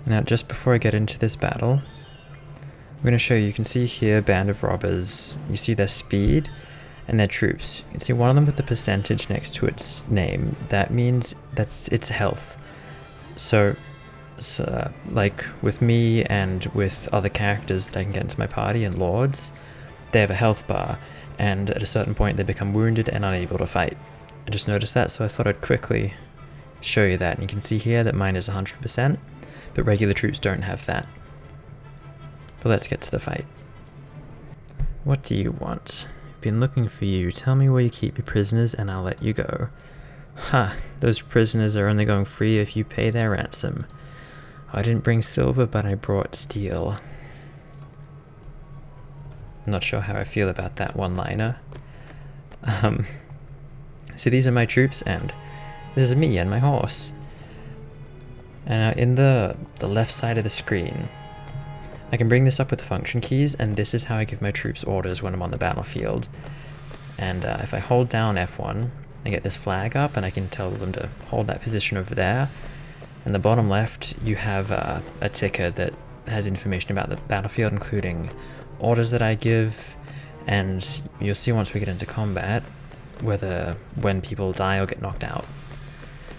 Now, just before I get into this battle, I'm going to show you. You can see here, band of robbers. You see their speed and their troops. You can see one of them with the percentage next to its name. That means that's its health. So like with me and with other characters that I can get into my party and lords, they have a health bar, and at a certain point they become wounded and unable to fight. I just noticed that, so I thought I'd quickly show you that. And you can see here that mine is 100%, but regular troops don't have that. But let's get to the fight. What do you want? I've been looking for you. Tell me where you keep your prisoners and I'll let you go. Ha! Those prisoners are only going free if you pay their ransom. I didn't bring silver, but I brought steel. I'm not sure how I feel about that one-liner. So these are my troops, and this is me and my horse. And in the left side of the screen, I can bring this up with the function keys, and this is how I give my troops orders when I'm on the battlefield. And if I hold down F1, I get this flag up, and I can tell them to hold that position over there. In the bottom left, you have a ticker that has information about the battlefield, including orders that I give, and you'll see once we get into combat when people die or get knocked out.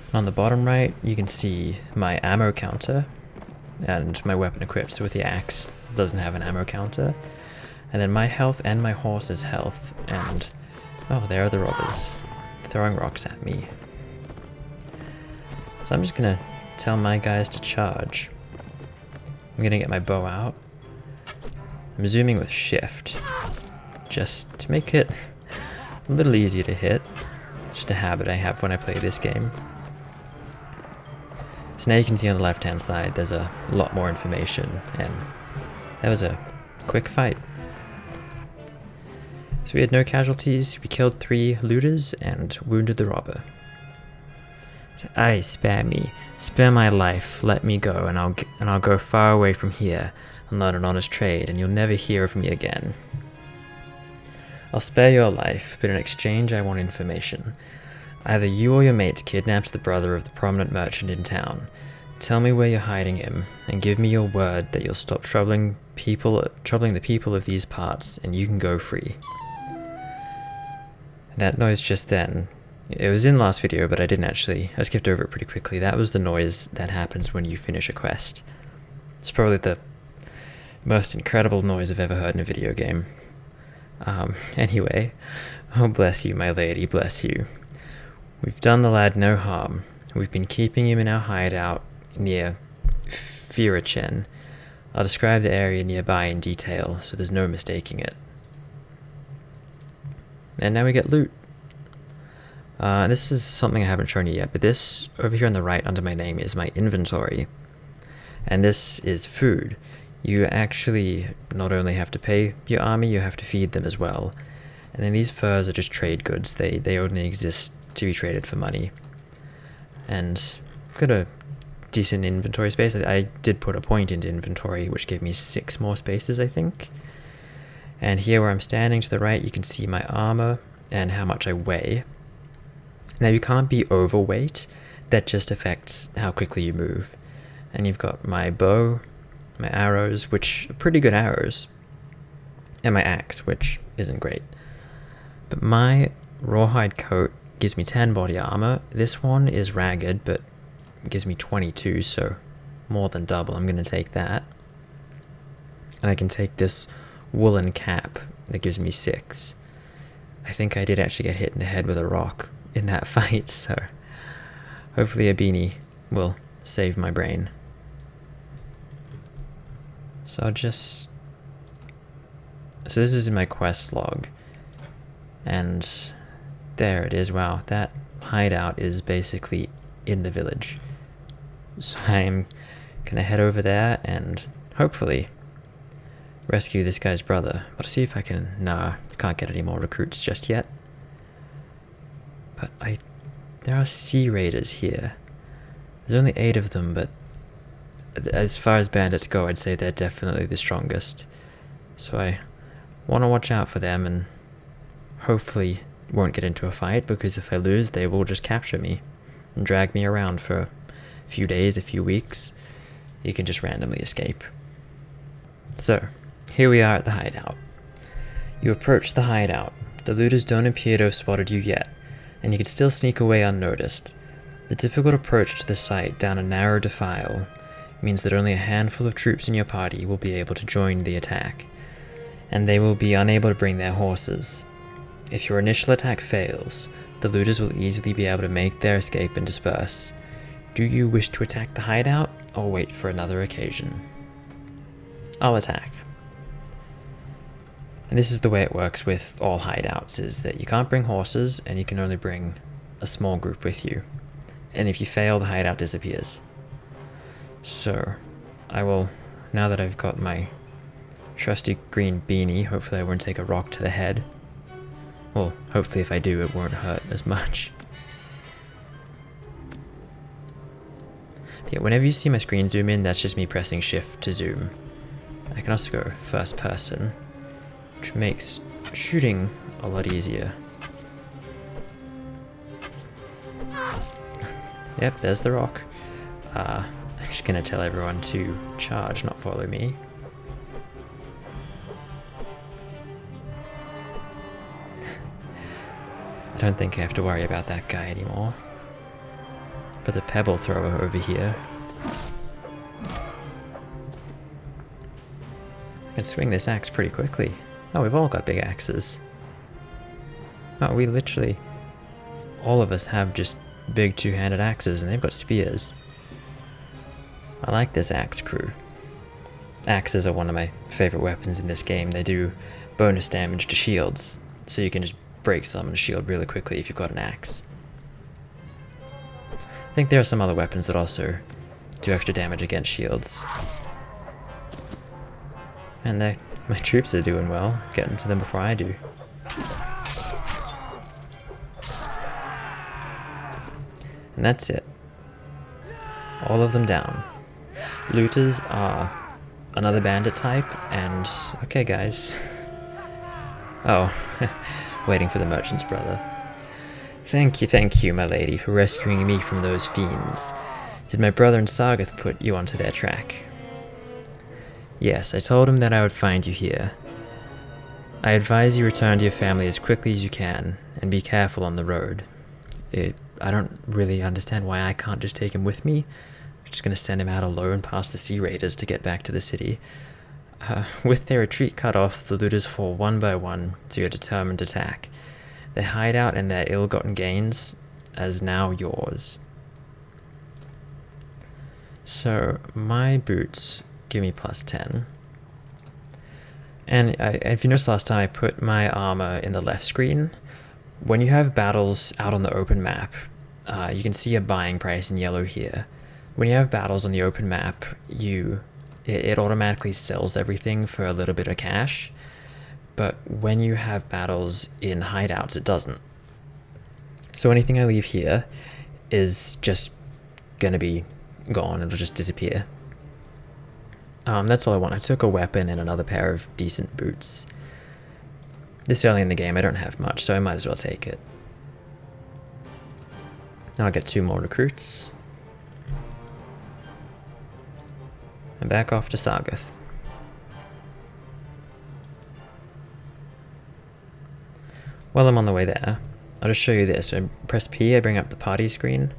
And on the bottom right, you can see my ammo counter and my weapon equipped. So with the axe, it doesn't have an ammo counter. And then my health and my horse's health, and oh, there are the robbers throwing rocks at me. So I'm just gonna tell my guys to charge. I'm gonna get my bow out. I'm zooming with shift, just to make it a little easier to hit. Just a habit I have when I play this game. So now you can see on the left hand side there's a lot more information, and that was a quick fight. So we had no casualties, we killed 3 looters and wounded the robber. Aye, spare me. Spare my life. Let me go, and I'll go far away from here and learn an honest trade, and you'll never hear of me again. I'll spare your life, but in exchange I want information. Either you or your mates kidnapped the brother of the prominent merchant in town. Tell me where you're hiding him, and give me your word that you'll stop troubling the people of these parts, and you can go free. That noise just then, it was in last video, but I skipped over it pretty quickly. That was the noise that happens when you finish a quest. It's probably the most incredible noise I've ever heard in a video game. Anyway, oh bless you, my lady, bless you. We've done the lad no harm. We've been keeping him in our hideout near Firachen. I'll describe the area nearby in detail, so there's no mistaking it. And now we get loot. This is something I haven't shown you yet, but this over here on the right under my name is my inventory. And this is food. You actually not only have to pay your army, you have to feed them as well. And then these furs are just trade goods. They only exist to be traded for money. And I've got a decent inventory space. I did put a point into inventory, which gave me 6 more spaces, I think. And here where I'm standing to the right, you can see my armor and how much I weigh. Now you can't be overweight, that just affects how quickly you move. And you've got my bow, my arrows, which are pretty good arrows, and my axe, which isn't great. But my rawhide coat gives me 10 body armor. This one is ragged, but it gives me 22, so more than double. I'm going to take that. And I can take this woolen cap that gives me 6. I think I did actually get hit in the head with a rock in that fight, so hopefully a beanie will save my brain. So this is in my quest log, and there it is. Wow, that hideout is basically in the village. So I'm gonna head over there and hopefully rescue this guy's brother. But see if I can. No, I can't get any more recruits just yet. But there are sea raiders here. There's only 8 of them, but as far as bandits go, I'd say they're definitely the strongest. So I want to watch out for them and hopefully won't get into a fight, because if I lose, they will just capture me and drag me around for a few days, a few weeks, you can just randomly escape. So, here we are at the hideout. You approach the hideout. The looters don't appear to have spotted you yet, and you can still sneak away unnoticed. The difficult approach to the site down a narrow defile means that only a handful of troops in your party will be able to join the attack, and they will be unable to bring their horses. If your initial attack fails, the looters will easily be able to make their escape and disperse. Do you wish to attack the hideout, or wait for another occasion? I'll attack. And this is the way it works with all hideouts, is that you can't bring horses, and you can only bring a small group with you. And if you fail, the hideout disappears. So, I will, now that I've got my trusty green beanie, hopefully I won't take a rock to the head. Well, hopefully if I do, it won't hurt as much. But yeah, whenever you see my screen zoom in, that's just me pressing shift to zoom. I can also go first person, which makes shooting a lot easier. Yep, there's the rock. I'm just gonna tell everyone to charge, not follow me. I don't think I have to worry about that guy anymore. But the pebble thrower over here. I can swing this axe pretty quickly. Oh, we've all got big axes. Oh, we literally... all of us have just big two-handed axes, and they've got spears. I like this axe crew. Axes are one of my favorite weapons in this game. They do bonus damage to shields, so you can just break someone's shield really quickly if you've got an axe. I think there are some other weapons that also do extra damage against shields. And my troops are doing well, getting to them before I do. And that's it. All of them down. Looters are another bandit type, and... okay guys. Oh, waiting for the merchant's brother. Thank you, my lady, for rescuing me from those fiends. Did my brother and Sargoth put you onto their track? Yes, I told him that I would find you here. I advise you return to your family as quickly as you can, and be careful on the road. I don't really understand why I can't just take him with me. I'm just gonna send him out alone past the Sea Raiders to get back to the city. With their retreat cut off, the looters fall one by one to your determined attack. Their hideout and their ill-gotten gains as now yours. So, my boots give me +10. And if you noticed last time, I put my armor in the left screen. When you have battles out on the open map, you can see a buying price in yellow here. When you have battles on the open map, it automatically sells everything for a little bit of cash. But when you have battles in hideouts, it doesn't. So anything I leave here is just gonna be gone. It'll just disappear. That's all I want. I took a weapon and another pair of decent boots. This early in the game, I don't have much, so I might as well take it. Now I'll get 2 more recruits. And back off to Sargoth. While I'm on the way there, I'll just show you this. So I press P, I bring up the party screen.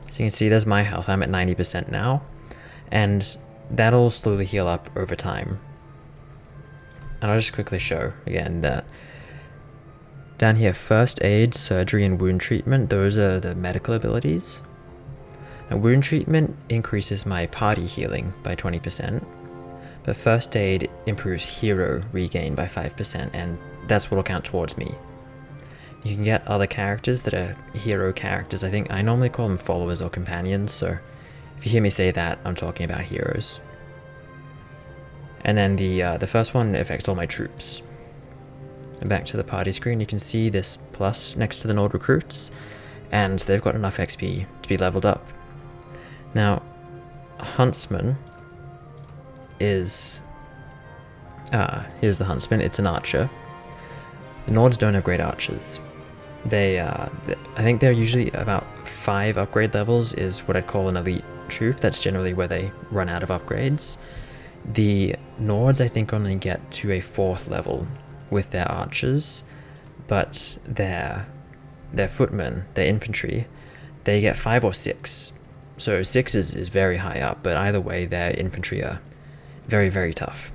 So you can see there's my health. I'm at 90% now. And that'll slowly heal up over time. And I'll just quickly show again that down here, first aid, surgery, and wound treatment, those are the medical abilities. Now, wound treatment increases my party healing by 20%, but first aid improves hero regain by 5%, and that's what will count towards me. You can get other characters that are hero characters. I think I normally call them followers or companions, so if you hear me say that, I'm talking about heroes. And then the first one affects all my troops. And back to the party screen, you can see this plus next to the Nord recruits, and they've got enough XP to be leveled up. Now, Huntsman is... here's the Huntsman, it's an archer. The Nords don't have great archers. I think they're usually about 5 upgrade levels is what I'd call an elite troop. That's generally where they run out of upgrades. The Nords, I think, only get to a 4th level with their archers, but their footmen, their infantry, they get 5 or 6. So 6 is very high up, but either way, their infantry are very, very tough.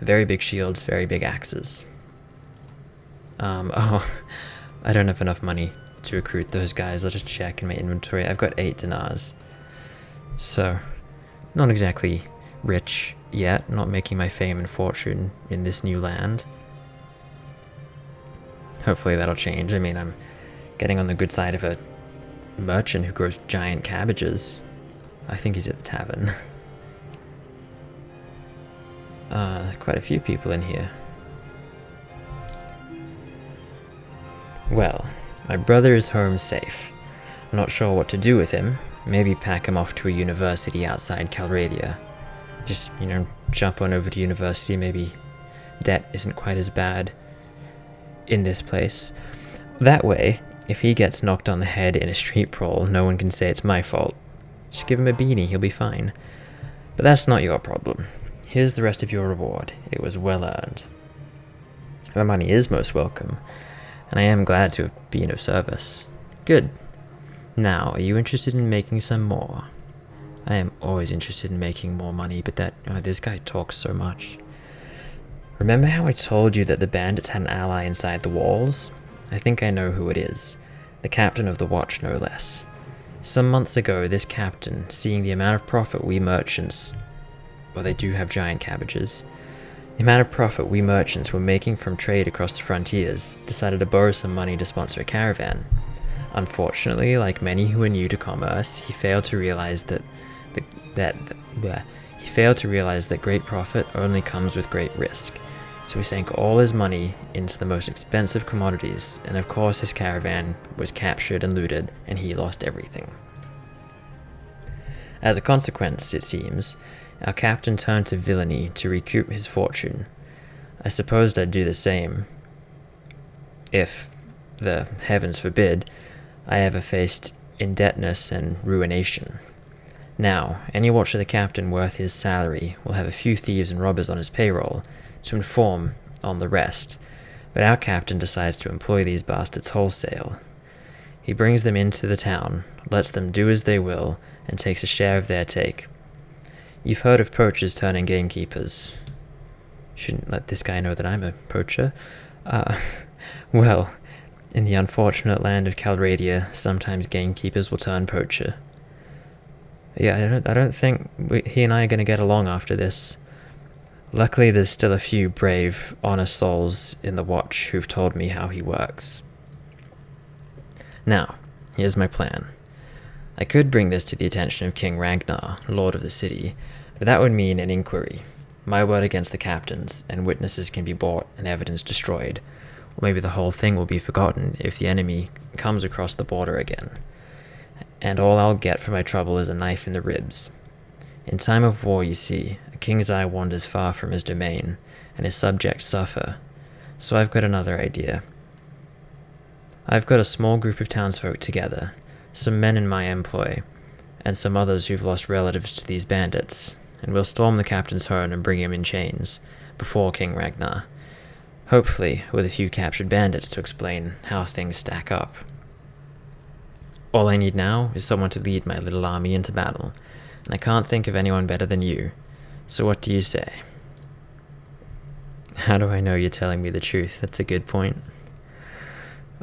Very big shields, very big axes. Oh, I don't have enough money to recruit those guys. I'll just check in my inventory. I've got 8 dinars. So, not exactly rich yet, not making my fame and fortune in this new land. Hopefully that'll change. I mean, I'm getting on the good side of a merchant who grows giant cabbages. I think he's at the tavern. Quite a few people in here. Well, my brother is home safe. I'm not sure what to do with him. Maybe pack him off to a university outside Calradia. Just, you know, jump on over to university. Maybe debt isn't quite as bad in this place. That way, if he gets knocked on the head in a street brawl, no one can say it's my fault. Just give him a beanie, he'll be fine. But that's not your problem. Here's the rest of your reward. It was well earned. The money is most welcome, and I am glad to have been of service. Good. Now, are you interested in making some more? I am always interested in making more money, but this guy talks so much. Remember how I told you that the bandits had an ally inside the walls? I think I know who it is. The captain of the watch, no less. Some months ago, this captain, seeing the amount of profit we merchants... Well, they do have giant cabbages. The amount of profit we merchants were making from trade across the frontiers, decided to borrow some money to sponsor a caravan. Unfortunately, like many who are new to commerce, he failed to realize that great profit only comes with great risk. So he sank all his money into the most expensive commodities, and of course his caravan was captured and looted, and he lost everything. As a consequence, it seems, our captain turned to villainy to recoup his fortune. I supposed I'd do the same, if, the heavens forbid, I ever faced indebtedness and ruination. Now, any watch of the captain worth his salary will have a few thieves and robbers on his payroll to inform on the rest, but our captain decides to employ these bastards wholesale. He brings them into the town, lets them do as they will, and takes a share of their take. You've heard of poachers turning gamekeepers. Shouldn't let this guy know that I'm a poacher. Well, in the unfortunate land of Calradia, sometimes gamekeepers will turn poacher. Yeah, I don't think he and I are going to get along after this. Luckily, there's still a few brave, honest souls in the watch who've told me how he works. Now, here's my plan. I could bring this to the attention of King Ragnar, Lord of the City, but that would mean an inquiry. My word against the captain's, and witnesses can be bought and evidence destroyed. Or maybe the whole thing will be forgotten if the enemy comes across the border again. And all I'll get for my trouble is a knife in the ribs. In time of war, you see, a king's eye wanders far from his domain, and his subjects suffer. So I've got another idea. I've got a small group of townsfolk together, some men in my employ, and some others who've lost relatives to these bandits, and we'll storm the captain's home and bring him in chains, before King Ragnar. Hopefully, with a few captured bandits to explain how things stack up. All I need now is someone to lead my little army into battle, and I can't think of anyone better than you. So what do you say? How do I know you're telling me the truth? That's a good point.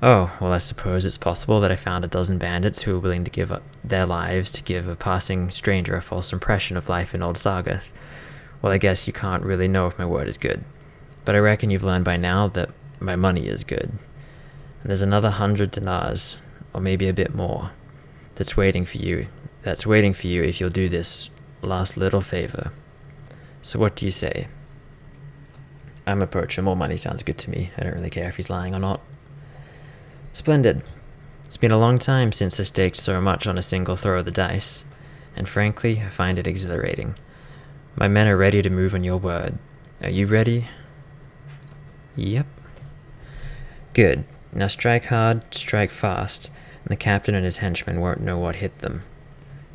Oh, well, I suppose it's possible that I found a dozen bandits who are willing to give up their lives to give a passing stranger a false impression of life in Old Sargath. Well, I guess you can't really know if my word is good. But I reckon you've learned by now that my money is good. And there's another 100 dinars, or maybe a bit more, that's waiting for you if you'll do this last little favor. So what do you say? I'm a poacher. More money sounds good to me. I don't really care if he's lying or not. Splendid. It's been a long time since I staked so much on a single throw of the dice, and frankly, I find it exhilarating. My men are ready to move on your word. Are you ready? Yep. Good. Now strike hard, strike fast, and the captain and his henchmen won't know what hit them.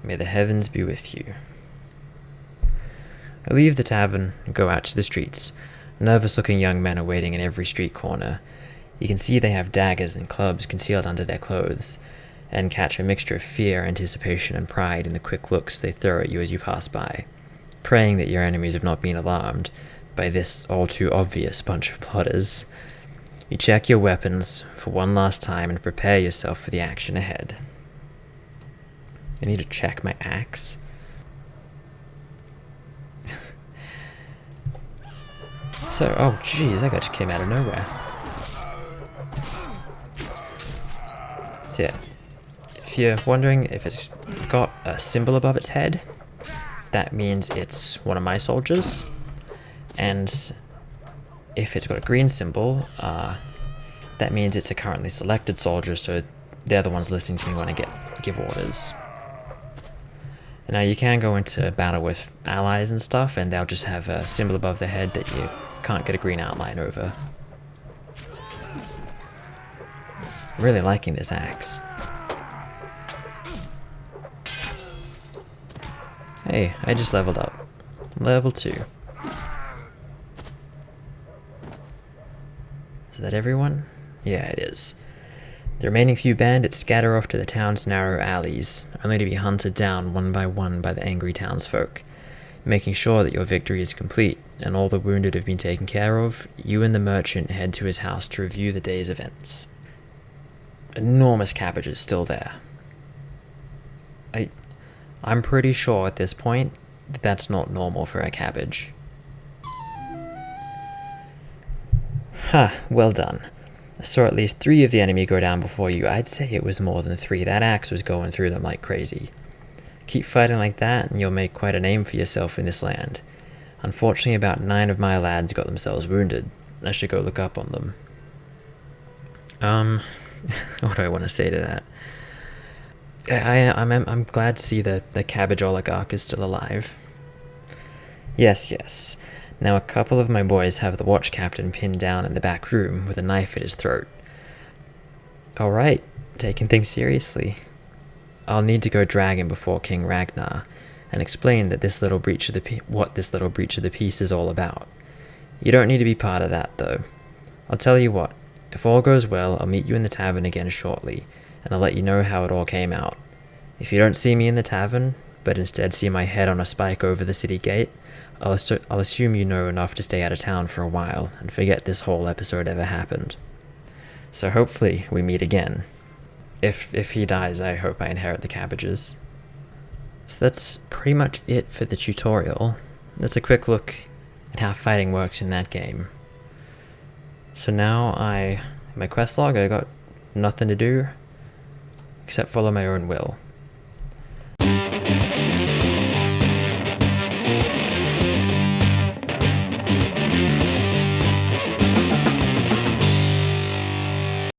May the heavens be with you. I leave the tavern and go out to the streets. Nervous-looking young men are waiting in every street corner. You can see they have daggers and clubs concealed under their clothes, and catch a mixture of fear, anticipation, and pride in the quick looks they throw at you as you pass by, praying that your enemies have not been alarmed by this all-too-obvious bunch of plotters. You check your weapons for one last time and prepare yourself for the action ahead. I need to check my axe. So, oh geez, that guy just came out of nowhere. So yeah, if you're wondering if it's got a symbol above its head, that means it's one of my soldiers. And if it's got a green symbol, that means it's a currently selected soldier, so they're the ones listening to me when I give orders. Now you can go into battle with allies and stuff, and they'll just have a symbol above their head that you can't get a green outline over. I'm really liking this axe. Hey, I just leveled up. Level 2. Is that everyone? Yeah, it is. The remaining few bandits scatter off to the town's narrow alleys, only to be hunted down one by the angry townsfolk. Making sure that your victory is complete and all the wounded have been taken care of, you and the merchant head to his house to review the day's events. Enormous cabbages still there. I'm pretty sure at this point that that's not normal for a cabbage. Ha, well done. I saw at least 3 of the enemy go down before you. I'd say it was more than 3. That axe was going through them like crazy. Keep fighting like that and you'll make quite a name for yourself in this land. Unfortunately, about 9 of my lads got themselves wounded. I should go look up on them. What do I want to say to that? I'm glad to see that the cabbage oligarch is still alive. Yes. Now a couple of my boys have the watch captain pinned down in the back room with a knife at his throat. Alright, taking things seriously. I'll need to go drag him before King Ragnar and explain that what this little breach of the peace is all about. You don't need to be part of that though. I'll tell you what, if all goes well, I'll meet you in the tavern again shortly, and I'll let you know how it all came out. If you don't see me in the tavern, but instead see my head on a spike over the city gate, I'll assume you know enough to stay out of town for a while and forget this whole episode ever happened. So hopefully we meet again. If he dies, I hope I inherit the cabbages. So that's pretty much it for the tutorial. That's a quick look at how fighting works in that game. So now in my quest log, I got nothing to do except follow my own will.